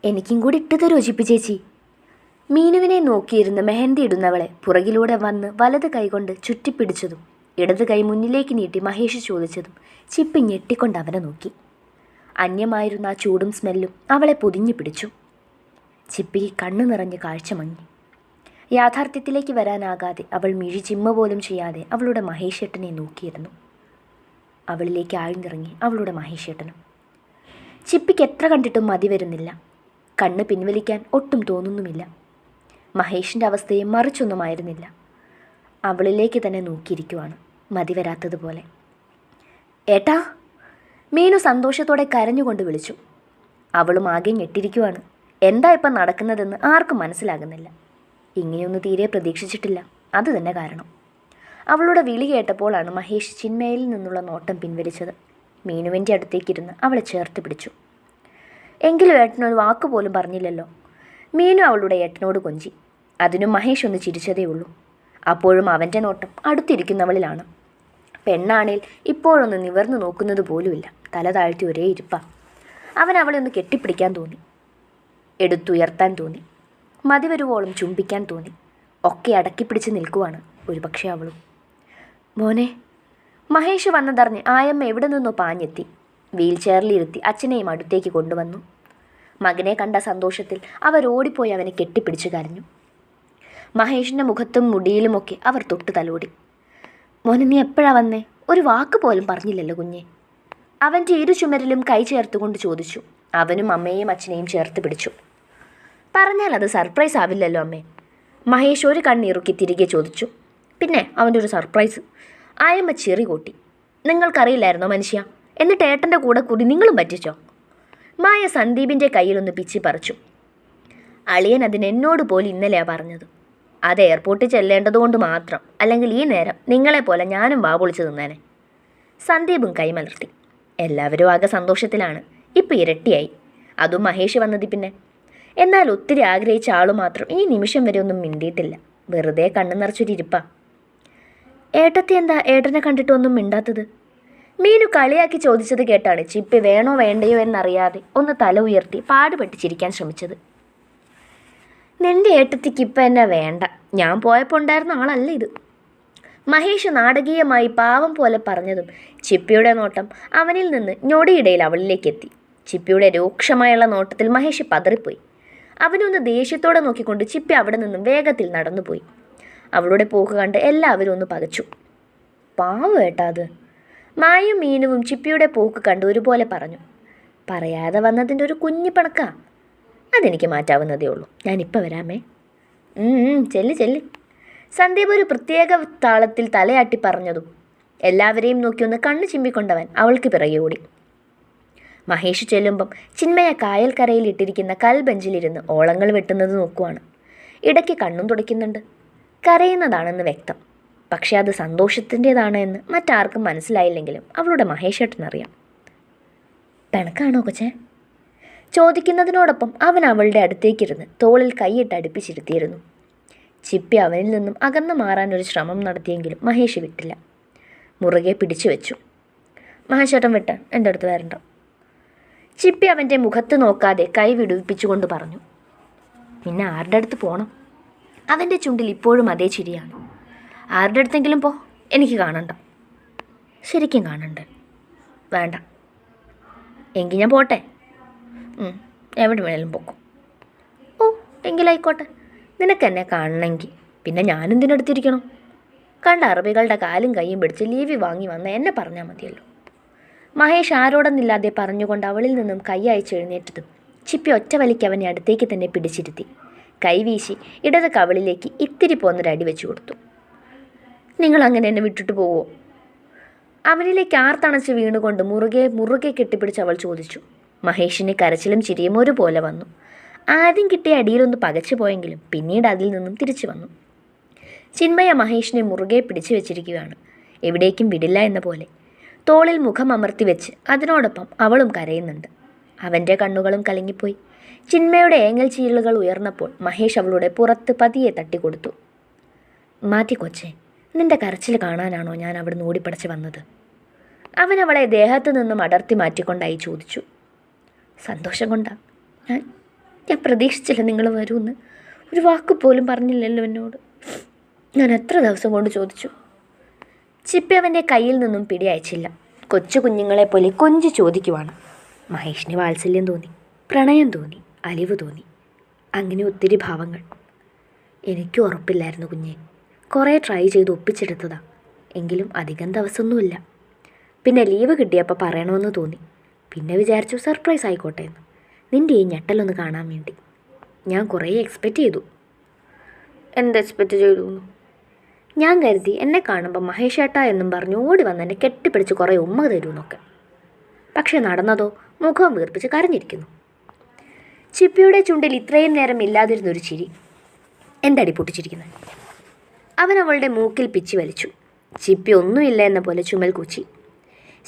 എനിക്കും കൂടി ഇട്ട് തരുമോ ചിപ്പി ചേച്ചി? മീനുവിനെ നോക്കിയിരുന്ന് മെഹന്തി ഇടുന്നവളെ പുറകിലൂടെ വന്ന് വലത് കൈകൊണ്ട് ചുറ്റിപ്പിടിച്ചതും ഇടത് കൈ മുന്നിലേക്ക് നീട്ടി മഹേഷ് ചോദിച്ചതും ചിപ്പി ഞെട്ടിക്കൊണ്ട് അവനെ നോക്കി. അന്യമായിരുന്ന ആ ചൂടും സ്മെല്ലും അവളെ പൊതിഞ്ഞു പിടിച്ചു. ചിപ്പിക്ക് കണ്ണു നിറഞ്ഞ് കാഴ്ച മങ്ങി. യാഥാർത്ഥ്യത്തിലേക്ക് വരാനാകാതെ അവൾ മിഴി ചിമ്മ പോലും ചെയ്യാതെ അവളുടെ മഹേഷേട്ടനെ നോക്കിയിരുന്നു. അവളിലേക്ക് ആഴ്ന്നിറങ്ങി അവളുടെ മഹേഷേട്ടനും. ചിപ്പിക്ക് എത്ര കണ്ടിട്ടും മതി വരുന്നില്ല. കണ്ണ് പിൻവലിക്കാൻ ഒട്ടും തോന്നുന്നുമില്ല. മഹേഷിൻ്റെ അവസ്ഥയും മറിച്ചൊന്നുമായിരുന്നില്ല. അവളിലേക്ക് തന്നെ നോക്കിയിരിക്കുവാണ്, മതി വരാത്തതുപോലെ. ഏട്ടാ! മീനു സന്തോഷത്തോടെ കരഞ്ഞുകൊണ്ട് വിളിച്ചു. അവളും ആകെ ഞെട്ടിരിക്കുവാണ്. എന്താ ഇപ്പം നടക്കുന്നതെന്ന് ആർക്കും മനസ്സിലാകുന്നില്ല. ഇങ്ങനെയൊന്നും തീരെ പ്രതീക്ഷിച്ചിട്ടില്ല. അത് തന്നെ കാരണം. അവളുടെ വിളി കേട്ടപ്പോഴാണ് മഹേഷ് ചിന്മയിൽ നിന്നുള്ള നോട്ടം പിൻവലിച്ചത്. മീനുവിൻ്റെ അടുത്തേക്കിരുന്ന് അവളെ ചേർത്ത് പിടിച്ചു. എങ്കിലും ഏട്ടനൊരു വാക്കുപോലും പറഞ്ഞില്ലല്ലോ. മീനു അവളുടെ ഏട്ടനോട് കൊഞ്ചി. അതിനും മഹേഷ് ഒന്ന് ചിരിച്ചതേ ഉള്ളൂ. അപ്പോഴും അവൻ്റെ നോട്ടം അടുത്തിരിക്കുന്നവളിലാണ്. പെണ്ണാണേൽ ഇപ്പോഴൊന്ന് നിവർന്നു നോക്കുന്നത് പോലുമില്ല. തല താഴ്ത്തി ഒരേ ഇരിപ്പ. അവൻ അവളെ ഒന്ന് കെട്ടിപ്പിടിക്കാൻ തോന്നി, എടുത്തുയർത്താൻ തോന്നി, മതിവരുവോളം ചുംബിക്കാൻ തോന്നി. ഒക്കെ അടക്കിപ്പിടിച്ച് നിൽക്കുവാണ് ഒരുപക്ഷെ അവളും. മോനെ! മഹേഷ് വന്നതറിഞ്ഞ് ആയമ്മ എവിടെ നിന്നോ പാഞ്ഞെത്തി. വീൽ ചെയറിലിരുത്തി അച്ഛനെയും അടുത്തേക്ക് കൊണ്ടുവന്നു. മകനെ കണ്ട സന്തോഷത്തിൽ അവരോടിപ്പോയി അവനെ കെട്ടിപ്പിടിച്ചു കരഞ്ഞു. മഹേഷിൻ്റെ മുഖത്തും മുടിയിലുമൊക്കെ അവർ തൊട്ട് തലോടി. മോനെ, നീ എപ്പോഴാ വന്നേ? ഒരു വാക്ക് പോലും പറഞ്ഞില്ലല്ലോ കുഞ്ഞെ. അവൻ്റെ ഇരു ചുമരിലും കൈ ചേർത്തുകൊണ്ട് ചോദിച്ചു. അവനും അമ്മയെയും അച്ഛനെയും ചേർത്ത് പിടിച്ചു. പറഞ്ഞാൽ അത് സർപ്രൈസ് ആവില്ലല്ലോ അമ്മേ. മഹേഷ് ഒരു കണ്ണിറുക്കി തിരികെ ചോദിച്ചു. പിന്നെ അവൻ്റെ ഒരു സർപ്രൈസ്. ആയമ്മ ചെറി കൂട്ടി. നിങ്ങൾക്കറിയില്ലായിരുന്നോ മനുഷ്യ? എന്നിട്ട് ഏട്ടൻ്റെ കൂടെ കൂടി നിങ്ങളും പറ്റിച്ചോ? മായ സന്ദീപിൻ്റെ കയ്യിലൊന്ന് പിച്ചി പറിച്ചു. അളിയൻ അതിനെന്നോട് പോലും ഇന്നലെയാ പറഞ്ഞത്. അത് എയർപോർട്ടിൽ ചെല്ലേണ്ടതുകൊണ്ട് മാത്രം. അല്ലെങ്കിൽ ഈ നേരം നിങ്ങളെപ്പോലെ ഞാനും വാപൊളിച്ച് തിന്നേനെ. സന്ദീപും കൈമലർത്തി. എല്ലാവരും ആകെ സന്തോഷത്തിലാണ്. ഇപ്പം ഇരട്ടിയായി. അതും മഹേഷ് വന്നത് പിന്നെ. എന്നാൽ ഒത്തിരി ആഗ്രഹിച്ച ആളു മാത്രം ഈ നിമിഷം വരെ ഒന്നും മിണ്ടിയിട്ടില്ല. വെറുതെ കണ്ണു നിറച്ചൊരിരിപ്പാ. ഏട്ടത്തി എന്താ ഏട്ടനെ കണ്ടിട്ടൊന്നും മിണ്ടാത്തത്? മീനു കളിയാക്കി ചോദിച്ചത് കേട്ടാണ് ചിപ്പി വേണോ വേണ്ടയോ എന്നറിയാതെ ഒന്ന് തല ഉയർത്തി പാടുപെട്ട് ചിരിക്കാൻ ശ്രമിച്ചത്. നിന്റെ ഏട്ടത്തിക്ക് ഇപ്പം എന്നെ വേണ്ട. ഞാൻ പോയപ്പോൾ ഉണ്ടായിരുന്ന ആളല്ല ഇത്. മഹേഷ് നാടകീയമായി പാവം പോലെ പറഞ്ഞതും ചിപ്പിയുടെ നോട്ടം അവനിൽ നിന്ന് ഞൊടിയിടയിൽ അവളിലേക്കെത്തി. ചിപ്പിയുടെ രൂക്ഷമായുള്ള നോട്ടത്തിൽ മഹേഷ് പതറിപ്പോയി. അവനൊന്ന് ദേഷ്യത്തോടെ നോക്കിക്കൊണ്ട് ചിപ്പി അവിടെ നിന്നും വേഗത്തിൽ നടന്നുപോയി. അവളുടെ പോക്ക് കണ്ട് എല്ലാവരും ഒന്ന് പകച്ചു. പാവം ഏട്ടാ അത്. മായും മീനുവും ചിപ്പിയുടെ പോക്ക് കണ്ട് ഒരുപോലെ പറഞ്ഞു. പറയാതെ വന്നതിൻ്റെ ഒരു കുഞ്ഞു പണക്കാ. അതെനിക്ക് മാറ്റാവുന്നതേ ഉള്ളൂ. ഞാനിപ്പോൾ വരാമേ. ചെല്ല് ചെല്ല്. സന്ദീപ് ഒരു പ്രത്യേക താളത്തിൽ തലയാട്ടി പറഞ്ഞതും എല്ലാവരെയും നോക്കിയൊന്ന് കണ്ണു ചിമ്മിക്കൊണ്ടവൻ അവൾക്ക് പിറകെ ഓടി. മഹേഷ് ചെല്ലുമ്പം ചിന്മയ കായൽക്കരയിൽ ഇട്ടിരിക്കുന്ന കൽബെഞ്ചിലിരുന്ന് ഓളങ്ങൾ വെട്ടുന്നത് നോക്കുവാണ്. ഇടയ്ക്ക് കണ്ണും തുടയ്ക്കുന്നുണ്ട്. കരയുന്നതാണെന്ന് വ്യക്തം. പക്ഷെ അത് സന്തോഷത്തിൻ്റെതാണ് എന്ന് മറ്റാർക്കും മനസ്സിലായില്ലെങ്കിലും അവളുടെ മഹേഷേട്ടനറിയാം. പിണക്കാണോ കൊച്ചേ? ചോദിക്കുന്നതിനോടൊപ്പം അവൻ അവളുടെ അടുത്തേക്കിരുന്ന് തോളിൽ കൈയിട്ട് അടുപ്പിച്ചിരുത്തിയിരുന്നു. ചിപ്പി അവനിൽ നിന്നും അകന്നു മാറാനൊരു ശ്രമം നടത്തിയെങ്കിലും മഹേഷ് വിട്ടില്ല. മുറുകെ പിടിച്ചു വെച്ചു. മഹേഷേട്ടൻ വിട്ട എൻ്റെ അടുത്ത് വരണ്ട. ചിപ്പി അവൻ്റെ മുഖത്ത് നോക്കാതെ കൈ വിടുവിപ്പിച്ചുകൊണ്ട് പറഞ്ഞു. പിന്നെ ആരുടെ അടുത്ത് പോകണം? അവൻ്റെ ചുണ്ടിൽ ഇപ്പോഴും അതേ ചിരിയാണ്. ആരുടെ അടുത്തെങ്കിലും പോ, എനിക്ക് കാണണ്ട. ശരിക്കും കാണണ്ട. വേണ്ട എങ്കിൽ ഞാൻ പോട്ടെ. എവിടെ വേണേലും പോക്കും. ഓ എങ്കിലായിക്കോട്ടെ. നിനക്കെന്നെ കാണണമെങ്കിൽ പിന്നെ ഞാനെന്തിനടുത്തിരിക്കണം? കണ്ട അറബികളുടെ കാലും കൈയും പിടിച്ച് ലീവ് വാങ്ങി വന്ന് എന്നെ പറഞ്ഞാൽ മതിയല്ലോ. മഹേഷ് ആരോടെന്നില്ലാതെ പറഞ്ഞുകൊണ്ട് അവളിൽ നിന്നും കൈ അയച്ച് എഴുന്നേറ്റതും ചിപ്പി ഒറ്റ വലിക്ക് അവനെ അടുത്തേക്ക് തന്നെ പിടിച്ചിരുത്തി കൈവീശി ഇടത് കവിളിലേക്ക് ഇത്തിരി പോന്നൊരടി വെച്ചു കൊടുത്തു. നിങ്ങൾ അങ്ങനെ എന്നെ വിട്ടിട്ട് പോവോ? അവനിലേക്ക് ആർത്തണച്ച് വീണുകൊണ്ട് മുറുകെ മുറുകെ കെട്ടിപ്പിടിച്ച് അവൾ ചോദിച്ചു. മഹേഷിന് കരച്ചിലും ചിരിയും ഒരുപോലെ വന്നു. ആദ്യം കിട്ടിയ അടിയിലൊന്ന് പകച്ചു പോയെങ്കിലും പിന്നീട് അതിൽ നിന്നും തിരിച്ചു വന്നു. ചിന്മയ മഹേഷിനെ മുറുകെ പിടിച്ചു വെച്ചിരിക്കുകയാണ്, എവിടേക്കും വിടില്ല എന്ന പോലെ. തോളിൽ മുഖം അമർത്തി വെച്ച് അതിനോടൊപ്പം അവളും കരയുന്നുണ്ട്. അവൻ്റെ കണ്ണുകളും കലങ്ങിപ്പോയി. ചിന്മയുടെ ഏങ്ങൽ ചീലുകൾ ഉയർന്നപ്പോൾ മഹേഷ് അവളുടെ പുറത്ത് പതിയെ തട്ടിക്കൊടുത്തു. മാറ്റി കൊച്ചേ, നിന്റെ കരച്ചിൽ കാണാനാണോ ഞാൻ അവിടുന്ന് ഓടിപ്പടച്ച് വന്നത്? അവൻ അവളെ ദേഹത്തു നിന്നും അടർത്തി മാറ്റിക്കൊണ്ടായി ചോദിച്ചു. സന്തോഷം കൊണ്ടാ. ഞാൻ പ്രതീക്ഷിച്ചില്ല നിങ്ങൾ വരുമെന്ന്. ഒരു വാക്ക് പോലും പറഞ്ഞില്ലല്ലോ എന്നോട്. ഞാൻ എത്ര ദിവസം കൊണ്ട് ചോദിച്ചു. ചിപ്പി അവൻ്റെ കയ്യിൽ നിന്നും പിടി അയച്ചില്ല. കൊച്ചു കുഞ്ഞുങ്ങളെപ്പോലെ കൊഞ്ച് ചോദിക്കുവാണ്. മഹേഷിന് വാത്സല്യം തോന്നി, പ്രണയം തോന്നി, അലിവ് തോന്നി. അങ്ങനെ ഒത്തിരി ഭാവങ്ങൾ. എനിക്കും ഉറപ്പില്ലായിരുന്നു കുഞ്ഞെ. കുറേ ട്രൈ ചെയ്ത് ഒപ്പിച്ചെടുത്തതാ. എങ്കിലും അധികം ദിവസമൊന്നുമില്ല. പിന്നെ ലീവ് കിട്ടിയപ്പോൾ പറയണമെന്ന് തോന്നി. പിന്നെ വിചാരിച്ചു സർപ്രൈസ് ആയിക്കോട്ടെ എന്ന്. നിൻ്റെ ഈ ഞെട്ടലൊന്ന് കാണാൻ വേണ്ടി. ഞാൻ കുറേ എക്സ്പെക്റ്റ് ചെയ്തു. എന്ത് എക്സ്പെക്റ്റ് ചെയ്തു? ഞാൻ കരുതി എന്നെ കാണുമ്പോൾ മഹേഷ് ഏട്ടാ എന്നും പറഞ്ഞ് ഓടി വന്ന് എന്നെ കെട്ടിപ്പിടിച്ച് കുറേ ഉമ്മ തരുമെന്നൊക്കെ. പക്ഷേ നടന്നതോ മുഖം വീർപ്പിച്ച് കരഞ്ഞിരിക്കുന്നു. ചിപ്പിയുടെ ചുണ്ടിൽ ഇത്രയും നേരം ഇല്ലാതിരുന്നൊരു ചിരി. എന്തടി പൊട്ടിച്ചിരിക്കുന്നത്? അവൻ അവളുടെ മൂക്കിൽ പിച്ചി വലിച്ചു. ചിപ്പി ഒന്നുമില്ല എന്ന പോലെ ചുമൽ കൂച്ചി.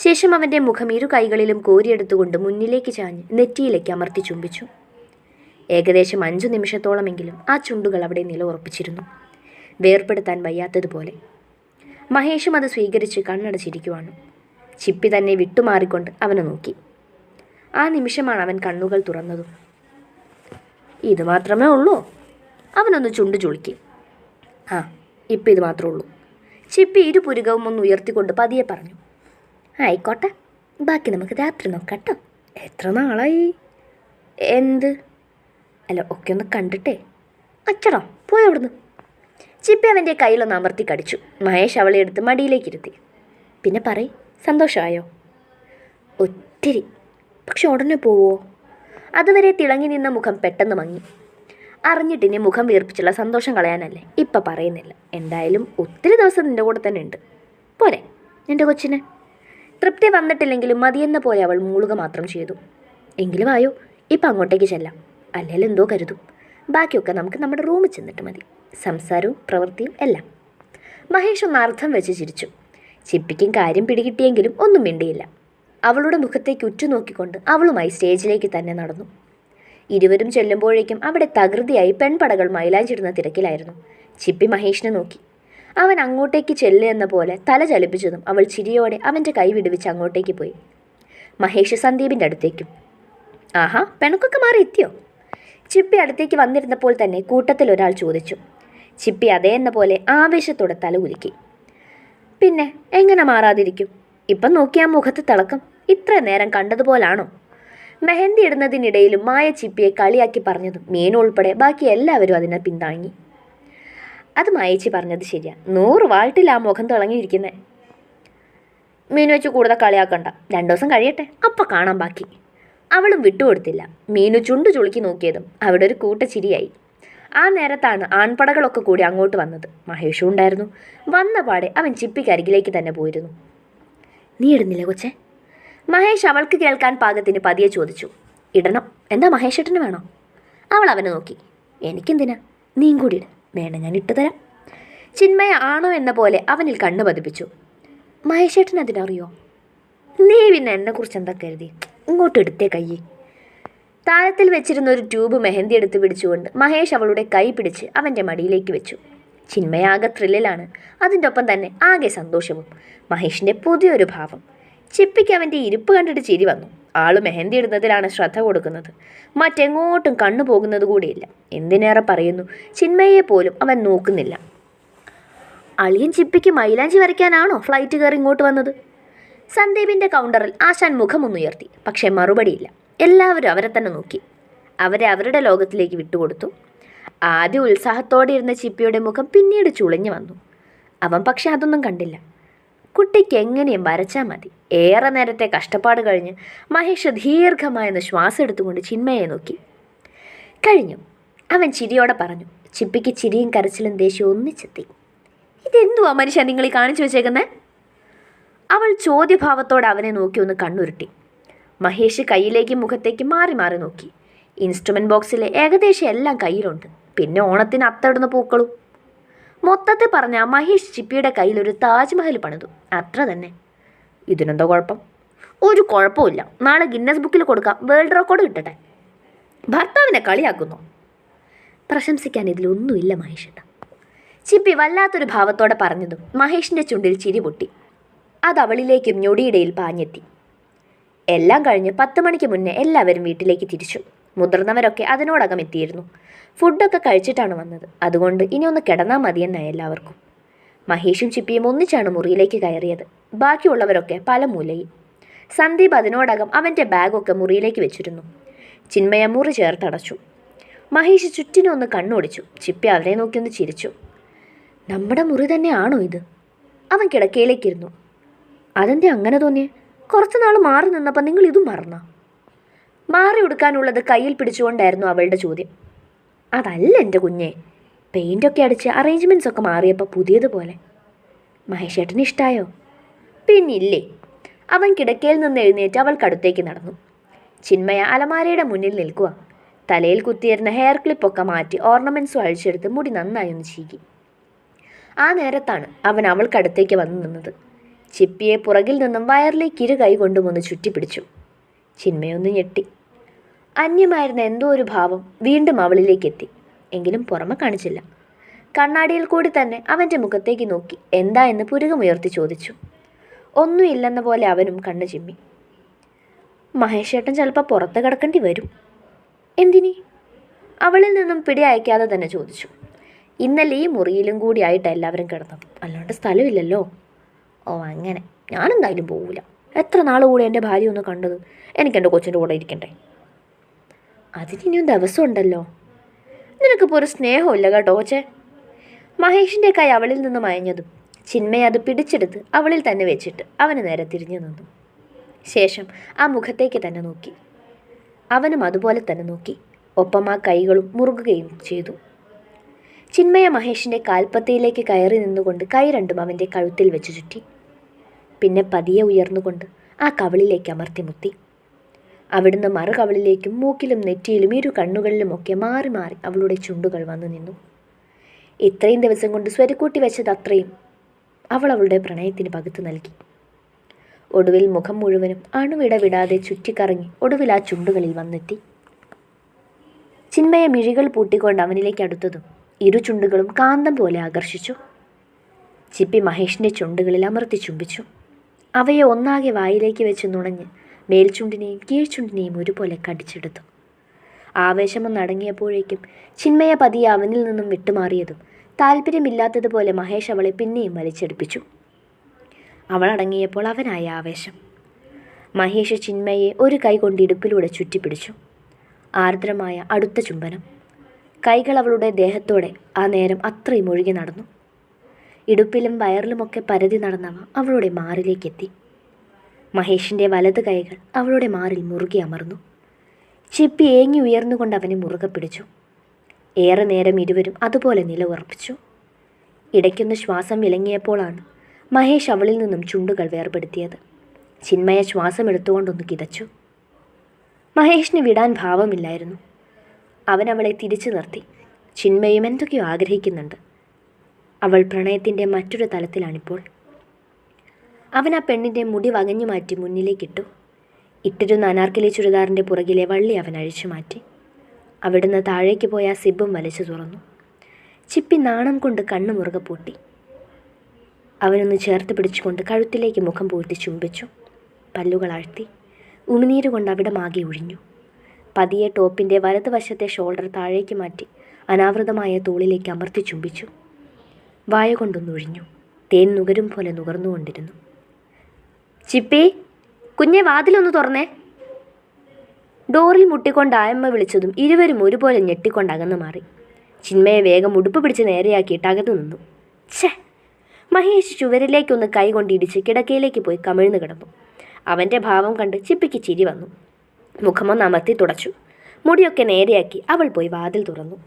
ശേഷം അവൻ്റെ മുഖം ഇരു കൈകളിലും കോരിയെടുത്തുകൊണ്ട് മുന്നിലേക്ക് ചാഞ്ഞ് നെറ്റിയിലേക്ക് അമർത്തി ചുംബിച്ചു. ഏകദേശം 5 നിമിഷത്തോളമെങ്കിലും ആ ചുണ്ടുകൾ അവിടെ നിലയുറപ്പിച്ചിരുന്നു, വേർപെടുത്താൻ വയ്യാത്തതുപോലെ. മഹേഷും അത് സ്വീകരിച്ച് കണ്ണടച്ചിരിക്കുവാണ്. ചിപ്പി തന്നെ വിട്ടുമാറിക്കൊണ്ട് അവനെ നോക്കി. ആ നിമിഷമാണ് അവൻ കണ്ണുകൾ തുറന്നതും. ഇത് മാത്രമേ ഉള്ളൂ? അവനൊന്ന് ചുണ്ടു ചുളുക്കി. ആ, ഇപ്പം ഇത് മാത്രമേ ഉള്ളൂ. ചിപ്പി ഇരുപുരുകവും ഒന്ന് ഉയർത്തിക്കൊണ്ട് പതിയെ പറഞ്ഞു. ആയിക്കോട്ടെ, ബാക്കി നമുക്ക് രാത്രി നോക്കാട്ടോ. എത്ര നാളായി? എന്ത്? അല്ല, ഒക്കെ ഒന്ന് കണ്ടിട്ടേ. അച്ചടോ, പോയി അവിടുന്ന്. ചിപ്പി അവൻ്റെ കയ്യിലൊന്ന് അമർത്തി കടിച്ചു. മഹേഷ് അവളെ എടുത്ത് മടിയിലേക്ക് ഇരുത്തി. പിന്നെ പറയ്, സന്തോഷമായോ? ഒത്തിരി. പക്ഷെ ഉടനെ പോവോ? അതുവരെ തിളങ്ങി നിന്ന മുഖം പെട്ടെന്ന് മങ്ങി. അറിഞ്ഞിട്ടിനി മുഖം വീർപ്പിച്ചുള്ള സന്തോഷം കളയാനല്ലേ ഇപ്പം പറയുന്നില്ല. എന്തായാലും ഒത്തിരി ദിവസം നിൻ്റെ കൂടെ തന്നെ ഉണ്ട്. പോരെ നിൻ്റെ കൊച്ചിനെ? തൃപ്തി വന്നിട്ടില്ലെങ്കിലും മതിയെന്ന പോലെ അവൾ മൂളുക മാത്രം ചെയ്തു. എങ്കിലും ആയോ, ഇപ്പം അങ്ങോട്ടേക്ക് ചെല്ലാം. അല്ലെങ്കിൽ എന്തോ കരുതും. ബാക്കിയൊക്കെ നമുക്ക് നമ്മുടെ റൂമിൽ ചെന്നിട്ട് മതി. സംസാരവും പ്രവൃത്തിയും എല്ലാം. മഹേഷ് ഒന്ന് അർത്ഥം വെച്ച് ചിരിച്ചു. ചിപ്പിക്കും കാര്യം പിടികിട്ടിയെങ്കിലും ഒന്നും മിണ്ടിയില്ല. അവളുടെ മുഖത്തേക്ക് ഉറ്റുനോക്കിക്കൊണ്ട് അവളുമായി സ്റ്റേജിലേക്ക് തന്നെ നടന്നു. ഇരുവരും ചെല്ലുമ്പോഴേക്കും അവിടെ തകൃതിയായി പെൺപടകൾ മൈലാഞ്ചിടുന്ന തിരക്കിലായിരുന്നു. ചിപ്പി മഹേഷിനെ നോക്കി. അവൻ അങ്ങോട്ടേക്ക് ചെല്ല് എന്ന പോലെ തല ചലിപ്പിച്ചതും അവൾ ചിരിയോടെ അവൻ്റെ കൈ വിടുവിച്ച് അങ്ങോട്ടേക്ക് പോയി. മഹേഷ് സന്ദീപിൻ്റെ അടുത്തേക്കും. ആഹാ, പെണക്കൊക്കെ മാറി എത്തിയോ? ചിപ്പി അടുത്തേക്ക് വന്നിരുന്നപ്പോൾ തന്നെ കൂട്ടത്തിൽ ഒരാൾ ചോദിച്ചു. ചിപ്പി അതേ എന്ന പോലെ ആവേശത്തോടെ തല ഉലുക്കി. പിന്നെ എങ്ങനെ മാറാതിരിക്കും? ഇപ്പം നോക്കിയാൽ മുഖത്ത് തിളക്കം ഇത്ര നേരം കണ്ടതുപോലാണോ? മെഹന്തി ഇടുന്നതിനിടയിലും മായ ചിപ്പിയെ കളിയാക്കി പറഞ്ഞതും മീനു ഉൾപ്പെടെ ബാക്കി എല്ലാവരും അതിനെ പിന്താങ്ങി. അത് മായേച്ചി പറഞ്ഞത് ശരിയാ. 100 വാൾട്ടിൽ ആ മുഖം തിളങ്ങിയിരിക്കുന്നേ. മീനു വെച്ച് കൂടുതൽ കളിയാക്കണ്ട. 2 ദിവസം കഴിയട്ടെ, അപ്പം കാണാം ബാക്കി. അവളും വിട്ടുകൊടുത്തില്ല. മീനു ചുണ്ടു ചുളുക്കി നോക്കിയതും അവിടെ ഒരു കൂട്ടച്ചിരിയായി. ആ നേരത്താണ് ആൺപടകളൊക്കെ കൂടി അങ്ങോട്ട് വന്നത്. മഹേഷും ഉണ്ടായിരുന്നു. വന്ന പാടെ അവൻ ചിപ്പിക്കരികിലേക്ക് തന്നെ പോയിരുന്നു. നീ ഇടുന്നില്ല കൊച്ചേ? മഹേഷ് അവൾക്ക് കേൾക്കാൻ പാകത്തിന് പതിയെ ചോദിച്ചു. ഇടണം. എന്താ മഹേഷേട്ടന് വേണോ? അവൾ അവനെ നോക്കി. എനിക്കെന്തിനാ? നീയും കൂടി ഇട്. വേണം, ഞാൻ ഇട്ടുതരാം. ചിന്മയ ആണോ എന്ന പോലെ അവനിൽ കണ്ണു പതിപ്പിച്ചു. മഹേഷേട്ടൻ അതിനറിയോ? നീ പിന്നെ എന്നെക്കുറിച്ച് എന്താ കരുതി? ഇങ്ങോട്ട് എടുത്തേ കയ്യേ. താരത്തിൽ വെച്ചിരുന്ന ഒരു ട്യൂബ് മെഹന്തി എടുത്ത് പിടിച്ചുകൊണ്ട് മഹേഷ് അവളുടെ കൈ പിടിച്ച് അവൻ്റെ മടിയിലേക്ക് വെച്ചു. ചിന്മയ ആകെ ത്രില്ലിലാണ്. അതിൻ്റെ ഒപ്പം തന്നെ ആകെ സന്തോഷവും. മഹേഷിൻ്റെ പുതിയൊരു ഭാവം. ചിപ്പിക്ക് അവൻ്റെ ഇരിപ്പ് കണ്ടിട്ട് ചിരി വന്നു. ആള് മെഹന്തി ഇടുന്നതിലാണ് ശ്രദ്ധ കൊടുക്കുന്നത്. മറ്റെങ്ങോട്ടും കണ്ണു പോകുന്നത് കൂടിയില്ല. എന്തിനേറെ പറയുന്നു, ചിന്മയെ പോലും അവൻ നോക്കുന്നില്ല. അളിയൻ ചിപ്പിക്ക് മൈലാഞ്ചി വരയ്ക്കാനാണോ ഫ്ലൈറ്റ് കയറി ഇങ്ങോട്ട് വന്നത്? സന്ദീപിൻ്റെ കൗണ്ടറിൽ ആശാൻ മുഖമൊന്നുയർത്തി. പക്ഷേ മറുപടിയില്ല. എല്ലാവരും അവരെ തന്നെ നോക്കി. അവരെ അവരുടെ ലോകത്തിലേക്ക് വിട്ടുകൊടുത്തു. ആദ്യം ഉത്സാഹത്തോടെ ഇരുന്ന ചിപ്പിയുടെ മുഖം പിന്നീട് ചുളിഞ്ഞു വന്നു. അവൻ പക്ഷെ അതൊന്നും കണ്ടില്ല. കുട്ടിക്ക് എങ്ങനെയും വരച്ചാൽ മതി. ഏറെ നേരത്തെ കഷ്ടപ്പാട് കഴിഞ്ഞ് മഹേഷ് ദീർഘമായെന്ന് ശ്വാസം എടുത്തുകൊണ്ട് ചിന്മയെ നോക്കി. കഴിഞ്ഞു, അവൻ ചിരിയോടെ പറഞ്ഞു. ചിപ്പിക്ക് ചിരിയും കരച്ചിലും ദേഷ്യവും ഒന്നിച്ചെത്തി. ഇതെന്തുവാ മനുഷ്യ നിങ്ങൾ ഈ കാണിച്ചു വെച്ചേക്കുന്നേ? അവൾ ചോദ്യഭാവത്തോടെ അവനെ നോക്കി ഒന്ന് കണ്ണുരുട്ടി. മഹേഷ് കയ്യിലേക്കും മുഖത്തേക്കും മാറി മാറി നോക്കി. ഇൻസ്ട്രുമെൻറ്റ് ബോക്സിലെ ഏകദേശം എല്ലാം കയ്യിലുണ്ട്. പിന്നെ ഓണത്തിന് അത്തടുന്ന പൂക്കളും. മൊത്തത്തിൽ പറഞ്ഞാൽ മഹേഷ് ചിപ്പിയുടെ കയ്യിൽ ഒരു താജ്മഹൽ പണിതു. അത്ര തന്നെ. ഇതിനെന്തോ കുഴപ്പം? ഒരു കുഴപ്പമില്ല. നാളെ ഗിന്നസ് ബുക്കിൽ കൊടുക്കാം. വേൾഡ് റെക്കോർഡ് കിട്ടട്ടെ. ഭർത്താവിനെ കളിയാക്കുന്നു. പ്രശംസിക്കാൻ ഇതിലൊന്നുമില്ല മഹേഷേട്ട. ചിപ്പി വല്ലാത്തൊരു ഭാവത്തോടെ പറഞ്ഞതും മഹേഷിൻ്റെ ചുണ്ടിൽ ചിരി പൊട്ടി. അത് അവളിലേക്കും ഞൊടിയിടയിൽ പാഞ്ഞെത്തി. എല്ലാം കഴിഞ്ഞ് 10 മണിക്ക് മുന്നേ എല്ലാവരും വീട്ടിലേക്ക് തിരിച്ചു. മുതിർന്നവരൊക്കെ അതിനോടകം എത്തിയിരുന്നു. ഫുഡൊക്കെ കഴിച്ചിട്ടാണ് വന്നത്. അതുകൊണ്ട് ഇനി ഒന്ന് കിടന്നാൽ മതിയെന്നായി എല്ലാവർക്കും. മഹേഷും ചിപ്പിയും ഒന്നിച്ചാണ് മുറിയിലേക്ക് കയറിയത്. ബാക്കിയുള്ളവരൊക്കെ പല മൂലയിൽ. സന്ദീപ് അതിനോടകം അവൻ്റെ ബാഗൊക്കെ മുറിയിലേക്ക് വെച്ചിരുന്നു. ചിന്മയ മുറി ചേർത്തടച്ചു. മഹേഷ് ചുറ്റിനും ഒന്ന് കണ്ണോടിച്ചു. ചിപ്പി അവരെ നോക്കി ഒന്ന് ചിരിച്ചു. നമ്മുടെ മുറി തന്നെയാണോ ഇത്? അവൻ കിടക്കയിലേക്കിരുന്നു. അതെന്തേ അങ്ങനെ തോന്നിയേ? കുറച്ചു നാൾ മാറി നിന്നപ്പോൾ നിങ്ങൾ ഇതും മറന്നാ? മാറി ഉടുക്കാനുള്ളത് കയ്യിൽ പിടിച്ചുകൊണ്ടായിരുന്നു അവളുടെ ചോദ്യം. അതല്ല എൻ്റെ കുഞ്ഞെ, പെയിൻ്റൊക്കെ അടിച്ച് അറേഞ്ച്മെൻറ്റ്സ് ഒക്കെ മാറിയപ്പോൾ പുതിയതുപോലെ. മഹേഷേട്ടന് ഇഷ്ടമായോ? പിന്നില്ലേ. അവൻ കിടക്കയിൽ നിന്ന് എഴുന്നേറ്റ് അവൾക്കടുത്തേക്ക് നടന്നു. ചിന്മയ അലമാരയുടെ മുന്നിൽ നിൽക്കുക. തലയിൽ കുത്തിയിരുന്ന ഹെയർ ക്ലിപ്പൊക്കെ മാറ്റി ഓർണമെൻറ്റ്സും അഴിച്ചെടുത്ത് മുടി നന്നായി ഒന്ന് ചീകി. ആ നേരത്താണ് അവൻ അവൾക്കടുത്തേക്ക് വന്നു നിന്നത്. ചിപ്പിയെ പുറകിൽ നിന്നും വയറിലേക്ക് ഇരു കൈ കൊണ്ടും ഒന്ന് ചുറ്റിപ്പിടിച്ചു. ചിന്മയൊന്ന് ഞെട്ടി. അന്യമായിരുന്ന എന്തോ ഒരു ഭാവം വീണ്ടും അവളിലേക്ക് എത്തി. എങ്കിലും പുറമെ കാണിച്ചില്ല. കണ്ണാടിയിൽ കൂടി തന്നെ അവൻ്റെ മുഖത്തേക്ക് നോക്കി എന്താ എന്ന് പുരുകമുയർത്തി ചോദിച്ചു. ഒന്നുമില്ലെന്ന പോലെ അവനും കണ്ണു ചിമ്മി. മഹേഷേട്ടൻ ചിലപ്പോൾ പുറത്ത് കിടക്കേണ്ടി വരും. എന്തിനി? അവളിൽ നിന്നും പിടി അയക്കാതെ തന്നെ ചോദിച്ചു. ഇന്നലെ ഈ മുറിയിലും കൂടി ആയിട്ട് എല്ലാവരും കിടന്നത്, അല്ലാണ്ട് സ്ഥലമില്ലല്ലോ. ഓ അങ്ങനെ. ഞാനെന്തായാലും പോവില്ല. എത്ര നാൾ കൂടി എൻ്റെ ഭാര്യ ഒന്ന് കണ്ടത്. എനിക്കെൻ്റെ കൊച്ചിൻ്റെ കൂടെ ഇരിക്കണ്ടേ? അതിനിയും ദിവസം ഉണ്ടല്ലോ. നിനക്കിപ്പോൾ ഒരു സ്നേഹമില്ല കേട്ടോ കൊച്ചേ. മഹേഷിൻ്റെ കൈ അവളിൽ നിന്നും അയഞ്ഞതും ചിന്മയെ അത് പിടിച്ചെടുത്ത് അവളിൽ തന്നെ വെച്ചിട്ട് അവന് നേരെ തിരിഞ്ഞു നിന്നു. ശേഷം ആ മുഖത്തേക്ക് തന്നെ നോക്കി. അവനും അതുപോലെ തന്നെ നോക്കി. ഒപ്പം ആ കൈകളും മുറുകുകയും ചെയ്തു. ചിന്മയ മഹേഷിൻ്റെ കാൽപ്പത്തിയിലേക്ക് കയറി നിന്നുകൊണ്ട് കൈ രണ്ടും അവൻ്റെ കഴുത്തിൽ വെച്ച് ചുറ്റി. പിന്നെ പതിയെ ഉയർന്നുകൊണ്ട് ആ കവിളിലേക്ക് അമർത്തി മുത്തി. അവിടുന്ന് മറുകവിളിലേക്കും മൂക്കിലും നെറ്റിയിലും ഇരു കണ്ണുകളിലുമൊക്കെ മാറി മാറി അവളുടെ ചുണ്ടുകൾ വന്നു നിന്നു. ഇത്രയും ദിവസം കൊണ്ട് സ്വരുക്കൂട്ടി വെച്ചത് അത്രയും അവൾ അവളുടെ പ്രണയത്തിന് പകുത്തു നൽകി. ഒടുവിൽ മുഖം മുഴുവനും അണുവിട വിടാതെ ചുറ്റിക്കറങ്ങി ഒടുവിൽ ആ ചുണ്ടുകളിൽ വന്നെത്തി. ചിന്മയ മിഴികൾ പൂട്ടിക്കൊണ്ട് അവനിലേക്ക് അടുത്തതും ഇരു ചുണ്ടുകളും കാന്തം പോലെ ആകർഷിച്ചു. ചിപ്പി മഹേഷിൻ്റെ ചുണ്ടുകളിൽ അമർത്തി ചുംബിച്ചു. അവയെ ഒന്നാകെ വായിലേക്ക് വെച്ച് നുണഞ്ഞ് മേൽചുണ്ടിനെയും കീഴ്ചുണ്ടിനെയും ഒരുപോലെ കടിച്ചെടുത്തു. ആവേശമൊന്നടങ്ങിയപ്പോഴേക്കും ചിന്മയ പതിയെ അവനിൽ നിന്നും വിട്ടുമാറിയതും താല്പര്യമില്ലാത്തതുപോലെ മഹേഷ് അവളെ പിന്നെയും വലിച്ചെടുപ്പിച്ചു. അവളടങ്ങിയപ്പോൾ അവനായ ആവേശം. മഹേഷ് ചിന്മയെ ഒരു കൈ കൊണ്ട് ഇടുപ്പിലൂടെ ചുറ്റിപ്പിടിച്ചു. ആർദ്രമായ അടുത്ത ചുംബനം. കൈകൾ അവളുടെ ദേഹത്തോടെ ആ നേരം അത്രയും ഒഴുകി നടന്നു. ഇടുപ്പിലും വയറിലുമൊക്കെ പരതി നടന്നവ അവളുടെ മാറിലേക്കെത്തി. മഹേഷിൻ്റെ വലത് കൈകൾ അവളുടെ മാറിൽ മുറുകി അമർന്നു. ചിപ്പി ഏങ്ങി ഉയർന്നുകൊണ്ട് അവനെ മുറുകെ പിടിച്ചു. ഏറെ നേരം ഇരുവരും അതുപോലെ നിലയുറപ്പിച്ചു. ഇടയ്ക്കൊന്ന് ശ്വാസം വിലങ്ങിയപ്പോഴാണ് മഹേഷ് അവളിൽ നിന്നും ചുണ്ടുകൾ വേർപെടുത്തിയത്. ചിന്മയ ശ്വാസം എടുത്തുകൊണ്ടൊന്ന് കിതച്ചു. മഹേഷിന് വിടാൻ ഭാവമില്ലായിരുന്നു. അവൻ അവളെ തിരിച്ചു നിർത്തി. ചിന്മയും എന്തൊക്കെയോ ആഗ്രഹിക്കുന്നുണ്ട്. അവൾ പ്രണയത്തിൻ്റെ മറ്റൊരു തലത്തിലാണിപ്പോൾ. അവൻ ആ പെണ്ണിൻ്റെ മുടി വകഞ്ഞു മാറ്റി മുന്നിലേക്കിട്ടു. ഇട്ടിരുന്ന അനാർക്കലി ചുരിദാറിൻ്റെ പുറകിലെ വള്ളി അവൻ അഴിച്ചു മാറ്റി. അവിടുന്ന് താഴേക്ക് പോയ ആ സിബും വലിച്ചു തുറന്നു. ചിപ്പി നാണം കൊണ്ട് കണ്ണു മുറുകെ പൂട്ടി. അവനൊന്ന് ചേർത്ത് പിടിച്ചുകൊണ്ട് കഴുത്തിലേക്ക് മുഖം പൂഴ്ത്തി ചുംബിച്ചു. പല്ലുകൾ ആഴ്ത്തി. ഉമിനീര് കൊണ്ട് അവിടെ മാകെ ഒഴിഞ്ഞു. പതിയെ ടോപ്പിൻ്റെ വലതുവശത്തെ ഷോൾഡർ താഴേക്ക് മാറ്റി അനാവൃതമായ തോളിലേക്ക് അമർത്തി ചുംബിച്ചു. വായ കൊണ്ടൊന്നൊഴിഞ്ഞു. തേൻ നുകരും പോലെ നുകർന്നുകൊണ്ടിരുന്നു. ചിപ്പി, കുഞ്ഞെ വാതിലൊന്ന് തുറന്നേ. ഡോറിൽ മുട്ടിക്കൊണ്ട് ആയമ്മ വിളിച്ചതും ഇരുവരും ഒരുപോലെ ഞെട്ടിക്കൊണ്ട് അകന്നു മാറി. ചിന്മയെ വേഗം ഉടുപ്പ് പിടിച്ച് നേരെയാക്കിയിട്ട് അകത്തു നിന്നു. ഛേ! മഹേഷ് ചുവരിലേക്കൊന്ന് കൈ കൊണ്ടിടിച്ച് കിടക്കയിലേക്ക് പോയി കമിഴ്ന്നു കിടന്നു. അവൻ്റെ ഭാവം കണ്ട് ചിപ്പിക്ക് ചിരി വന്നു. മുഖമൊന്ന് അമർത്തി തുടച്ചു. മുടിയൊക്കെ നേരെയാക്കി അവൾ പോയി വാതിൽ തുറന്നു.